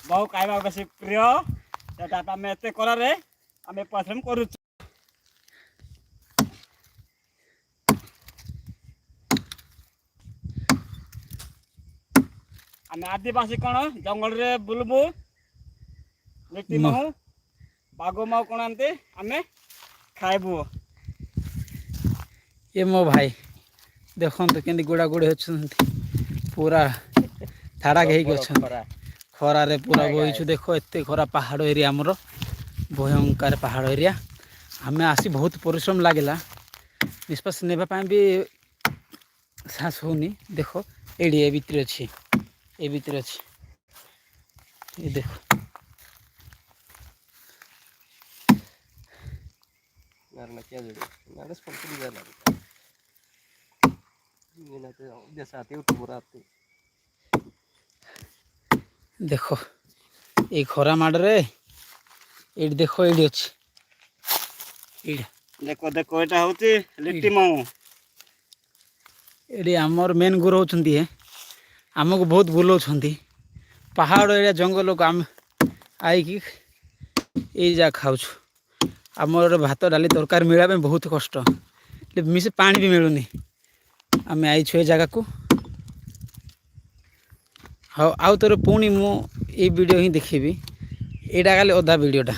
बहु खाଇବା ବେଶୀ ପ୍ରିୟ ସେଟା ଆମେ ଏତେ କରରେ ଆମେ ପରିଶ୍ରମ କରୁଛୁ। ଆମେ ଆଦିବାସୀ କ'ଣ ଜଙ୍ଗଲରେ ବୁଲବୁ ଲିଟି ମହୁ ବାଘ ମାଉ କ'ଣ ଏମିତି ଆମେ ଖାଇବୁ। ये मो भाई देखते केंदी गुड़ा गुड़ी अच्छे पूरा ठाड़ा के खरारे पूरा बहीचु देख एत खरा पहाड़ एरिया आमर भयंकर पहाड़ एरिया आम आसी बहुत परिश्रम लगे निष्पास नापी भी साहस होनी देख ये भितर अच्छी ये भितर अच्छी ये देख देख ये खरा माड़े ये देख ये अच्छी देखो देखो यहाँ हूँ लिट्टी मऊ ये आमर मेन गुरु होती है आमको बहुत बुलाऊँ पहाड़ एरिया जंगल को आम आई ये जा खाऊ आमर भात डाली तरकारी मिलवा बहुत कष्ट मिसे पानी भी मिलूनी आम आईछु ये जगह को हाँ आउ तोर पुणी मु ये वीडियो ही देखी यहाँ खाली अधा वीडियोटा।